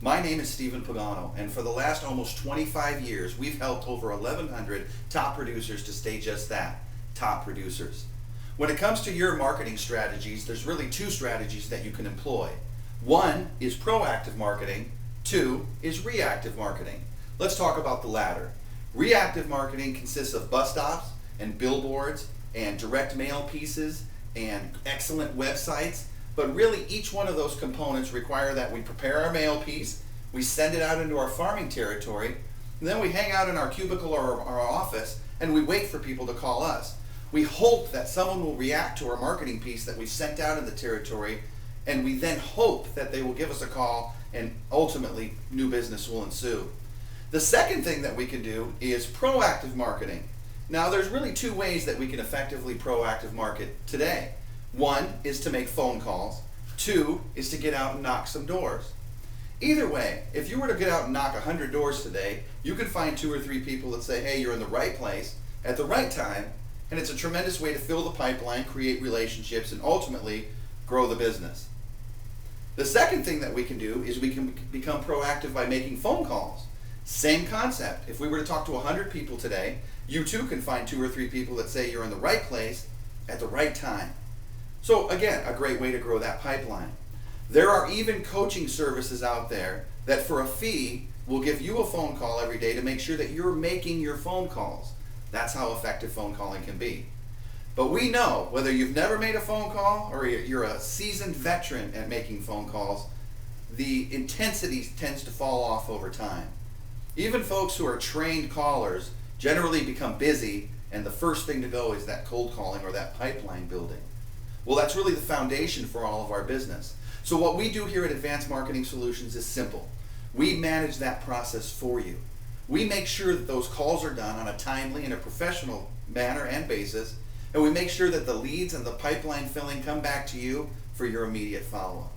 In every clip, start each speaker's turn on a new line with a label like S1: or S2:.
S1: My name is Stephen Pagano, and for the last almost 25 years, we've helped over 1,100 top producers to stay just that, top producers. When it comes to your marketing strategies, there's really two strategies that you can employ. One is proactive marketing, two is reactive marketing. Let's talk about the latter. Reactive marketing consists of bus stops and billboards and direct mail pieces and excellent websites, but really each one of those components require that we prepare our mail piece, we send it out into our farming territory, and then we hang out in our cubicle or our office and we wait for people to call us. We hope that someone will react to our marketing piece that we sent out in the territory, and we then hope that they will give us a call and ultimately new business will ensue. The second thing that we can do is proactive marketing. Now there's really two ways that we can effectively proactive market today. One is to make phone calls. Two is to get out and knock some doors. Either way, if you were to get out and knock 100 doors today, you could find 2 or 3 people that say, hey, you're in the right place at the right time, and it's a tremendous way to fill the pipeline, create relationships, and ultimately grow the business. The second thing that we can do is we can become proactive by making phone calls. Same concept. If we were to talk to 100 people today, you too can find 2 or 3 people that say you're in the right place at the right time. So again, a great way to grow that pipeline. There are even coaching services out there that for a fee will give you a phone call every day to make sure that you're making your phone calls. That's how effective phone calling can be. But we know, whether you've never made a phone call or you're a seasoned veteran at making phone calls, the intensity tends to fall off over time. Even folks who are trained callers generally become busy, and the first thing to go is that cold calling or that pipeline building. Well, that's really the foundation for all of our business. So what we do here at Advanced Marketing Solutions is simple. We manage that process for you. We make sure that those calls are done on a timely and a professional manner and basis, and we make sure that the leads and the pipeline filling come back to you for your immediate follow-up.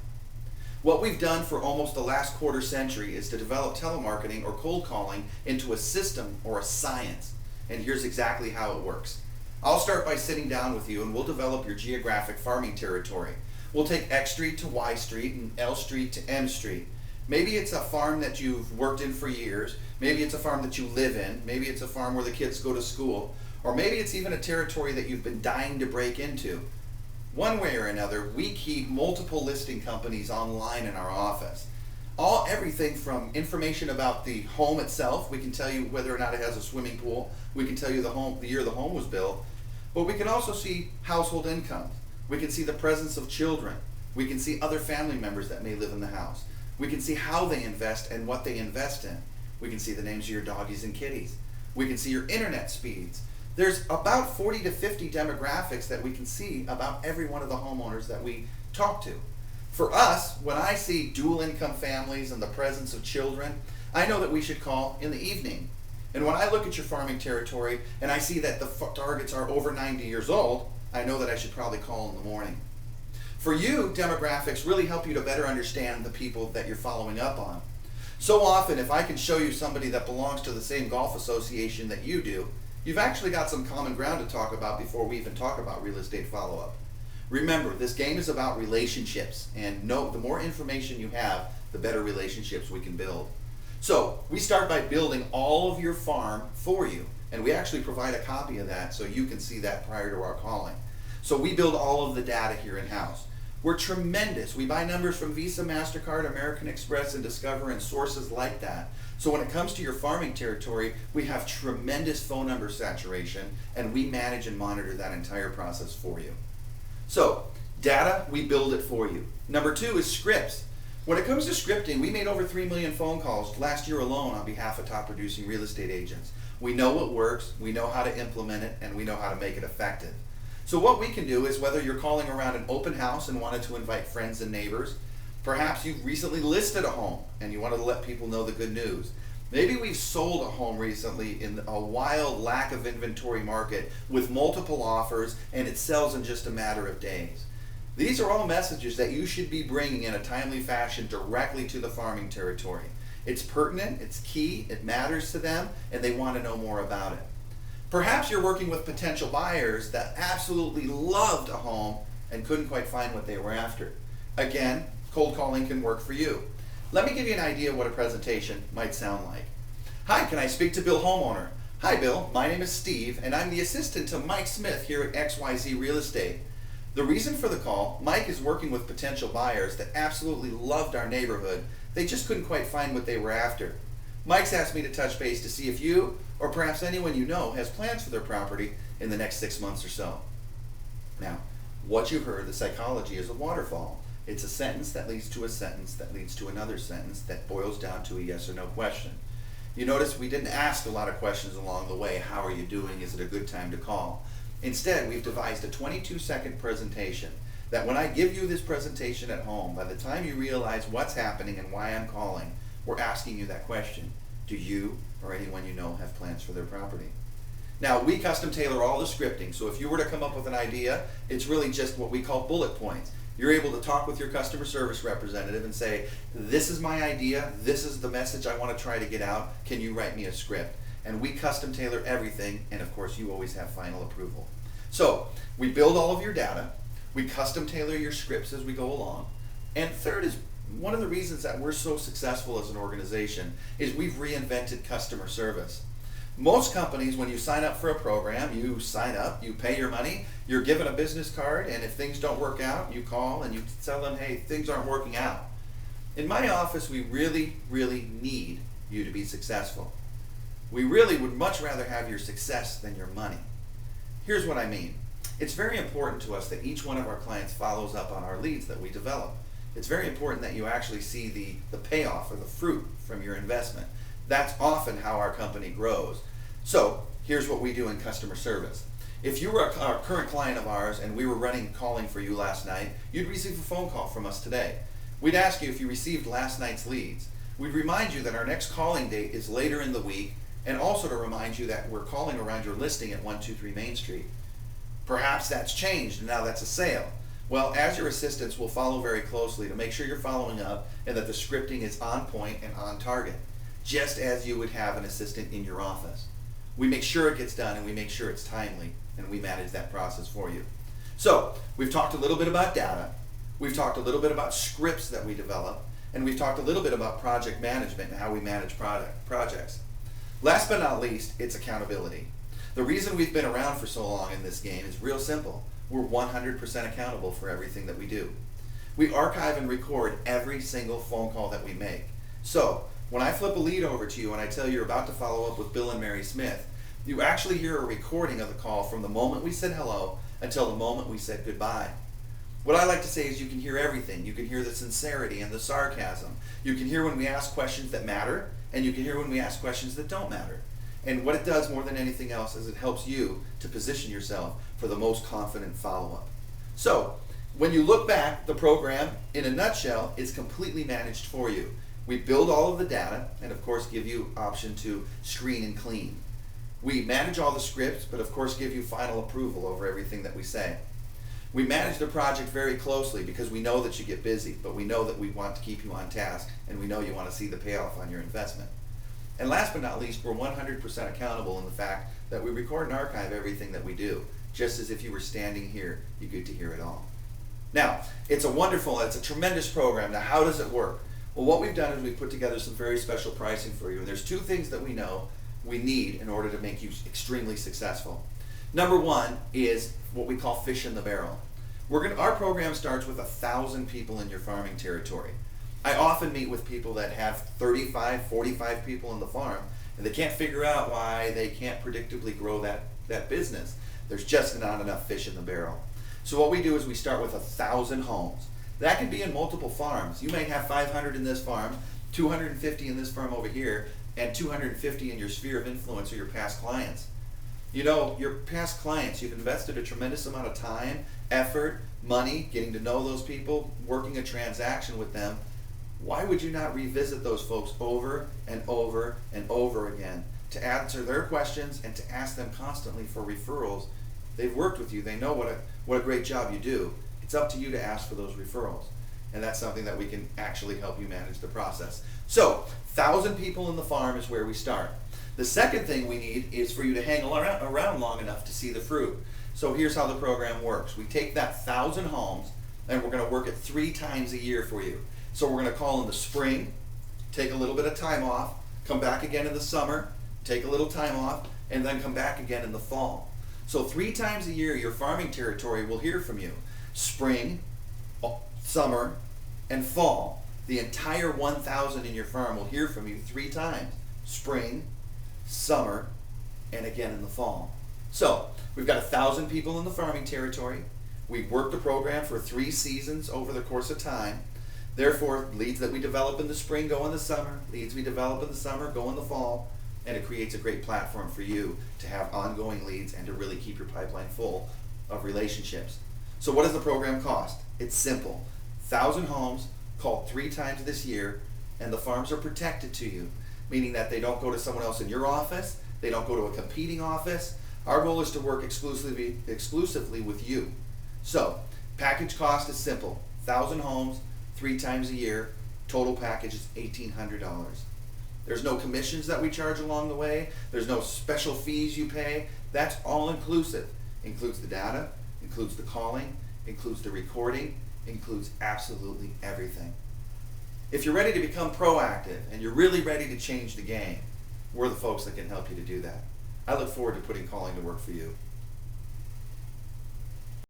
S1: What we've done for almost the last quarter century is to develop telemarketing or cold calling into a system or a science, and here's exactly how it works. I'll start by sitting down with you and we'll develop your geographic farming territory. We'll take X Street to Y Street and L Street to M Street. Maybe it's a farm that you've worked in for years, maybe it's a farm that you live in, maybe it's a farm where the kids go to school, or maybe it's even a territory that you've been dying to break into. One way or another, we keep multiple listing companies online in our office. Everything from information about the home itself, we can tell you whether or not it has a swimming pool, we can tell you the year the home was built, but we can also see household incomes. We can see the presence of children. We can see other family members that may live in the house. We can see how they invest and what they invest in. We can see the names of your doggies and kitties. We can see your internet speeds. There's about 40 to 50 demographics that we can see about every one of the homeowners that we talk to. For us, when I see dual income families and the presence of children, I know that we should call in the evening. And when I look at your farming territory and I see that the targets are over 90 years old, I know that I should probably call in the morning. For you, demographics really help you to better understand the people that you're following up on. So often, if I can show you somebody that belongs to the same golf association that you do, you've actually got some common ground to talk about before we even talk about real estate follow-up. Remember, this game is about relationships, and the more information you have, the better relationships we can build. So, we start by building all of your farm for you, and we actually provide a copy of that so you can see that prior to our calling. So we build all of the data here in-house. We're tremendous. We buy numbers from Visa, MasterCard, American Express, and Discover, and sources like that. So when it comes to your farming territory, we have tremendous phone number saturation, and we manage and monitor that entire process for you. So, data, we build it for you. Number 2 is scripts. When it comes to scripting, we made over 3 million phone calls last year alone on behalf of top producing real estate agents. We know what works, we know how to implement it, and we know how to make it effective. So what we can do is, whether you're calling around an open house and wanted to invite friends and neighbors, perhaps you've recently listed a home and you wanted to let people know the good news. Maybe we've sold a home recently in a wild lack of inventory market with multiple offers and it sells in just a matter of days. These are all messages that you should be bringing in a timely fashion directly to the farming territory. It's pertinent, it's key, it matters to them, and they want to know more about it. Perhaps you're working with potential buyers that absolutely loved a home and couldn't quite find what they were after. Again, cold calling can work for you. let me give you an idea of what a presentation might sound like. Hi, can I speak to Bill Homeowner? Hi Bill, my name is Steve and I'm the assistant to Mike Smith here at XYZ Real Estate. The reason for the call, Mike is working with potential buyers that absolutely loved our neighborhood. They just couldn't quite find what they were after. Mike's asked me to touch base to see if you, or perhaps anyone you know, has plans for their property in the next 6 months or so. Now, what you heard, the psychology is a waterfall. It's a sentence that leads to a sentence that leads to another sentence that boils down to a yes or no question. You notice we didn't ask a lot of questions along the way. How are you doing? Is it a good time to call? Instead, we've devised a 22-second presentation that when I give you this presentation at home, by the time you realize what's happening and why I'm calling, we're asking you that question. Do you or anyone you know have plans for their property? Now, we custom tailor all the scripting, so if you were to come up with an idea, it's really just what we call bullet points. You're able to talk with your customer service representative and say, this is my idea, this is the message I want to try to get out, can you write me a script? And we custom tailor everything, and of course you always have final approval. So, we build all of your data, we custom tailor your scripts as we go along, and third is one of the reasons that we're so successful as an organization is we've reinvented customer service. Most companies, when you sign up for a program, you sign up, you pay your money, you're given a business card, and if things don't work out, you call and you tell them, hey, things aren't working out. In my office, we really, really need you to be successful. We really would much rather have your success than your money. Here's what I mean. It's very important to us that each one of our clients follows up on our leads that we develop. It's very important that you actually see the payoff or the fruit from your investment. That's often how our company grows. So here's what we do in customer service. If you were a current client of ours and we were calling for you last night, you'd receive a phone call from us today. We'd ask you if you received last night's leads. We'd remind you that our next calling date is later in the week, and also to remind you that we're calling around your listing at 123 Main Street. Perhaps that's changed and now that's a sale. Well, as your assistants, we'll follow very closely to make sure you're following up and that the scripting is on point and on target, just as you would have an assistant in your office. We make sure it gets done and we make sure it's timely, and we manage that process for you. So, we've talked a little bit about data, we've talked a little bit about scripts that we develop, and we've talked a little bit about project management and how we manage projects. Last but not least, it's accountability. The reason we've been around for so long in this game is real simple. We're 100% accountable for everything that we do. We archive and record every single phone call that we make. So, when I flip a lead over to you and I tell you you're about to follow up with Bill and Mary Smith, you actually hear a recording of the call from the moment we said hello until the moment we said goodbye. What I like to say is you can hear everything. You can hear the sincerity and the sarcasm. You can hear when we ask questions that matter, and you can hear when we ask questions that don't matter. And what it does more than anything else is it helps you to position yourself for the most confident follow-up. So, when you look back, the program, in a nutshell, is completely managed for you. We build all of the data and of course give you option to screen and clean. We manage all the scripts, but of course give you final approval over everything that we say. We manage the project very closely because we know that you get busy, but we know that we want to keep you on task and we know you want to see the payoff on your investment. And last but not least, we're 100% accountable in the fact that we record and archive everything that we do. Just as if you were standing here, you get to hear it all. Now, it's a tremendous program. Now, how does it work? Well, what we've done is we've put together some very special pricing for you, and there's two things that we know we need in order to make you extremely successful. Number one is what we call fish in the barrel. Our program starts with 1,000 people in your farming territory. I often meet with people that have 35, 45 people in the farm, and they can't figure out why they can't predictably grow that business. There's just not enough fish in the barrel. So what we do is we start with 1,000 homes. That can be in multiple farms. You may have 500 in this farm, 250 in this farm over here, and 250 in your sphere of influence or your past clients. You know, your past clients, you've invested a tremendous amount of time, effort, money, getting to know those people, working a transaction with them. Why would you not revisit those folks over and over and over again to answer their questions and to ask them constantly for referrals? They've worked with you. They know what a great job you do. It's up to you to ask for those referrals. And that's something that we can actually help you manage the process. So, 1,000 people in the farm is where we start. The second thing we need is for you to hang around long enough to see the fruit. So here's how the program works. We take that 1,000 homes and we're going to work it 3 times a year for you. So we're going to call in the spring, take a little bit of time off, come back again in the summer, take a little time off, and then come back again in the fall. So 3 times a year, your farming territory will hear from you. Spring, summer, and fall. The entire 1,000 in your farm will hear from you 3 times. Spring, summer, and again in the fall. So we've got 1,000 people in the farming territory. We've worked the program for 3 seasons over the course of time. Therefore, leads that we develop in the spring go in the summer, leads we develop in the summer go in the fall, and it creates a great platform for you to have ongoing leads and to really keep your pipeline full of relationships. So what does the program cost? It's simple. 1,000 homes called 3 times this year, and the farms are protected to you, meaning that they don't go to someone else in your office, they don't go to a competing office. Our goal is to work exclusively with you. So, package cost is simple. 1,000 homes, 3 times a year, total package is $1,800. There's no commissions that we charge along the way. There's no special fees you pay. That's all inclusive. Includes the data, includes the calling, includes the recording, includes absolutely everything. If you're ready to become proactive and you're really ready to change the game, we're the folks that can help you to do that. I look forward to putting calling to work for you.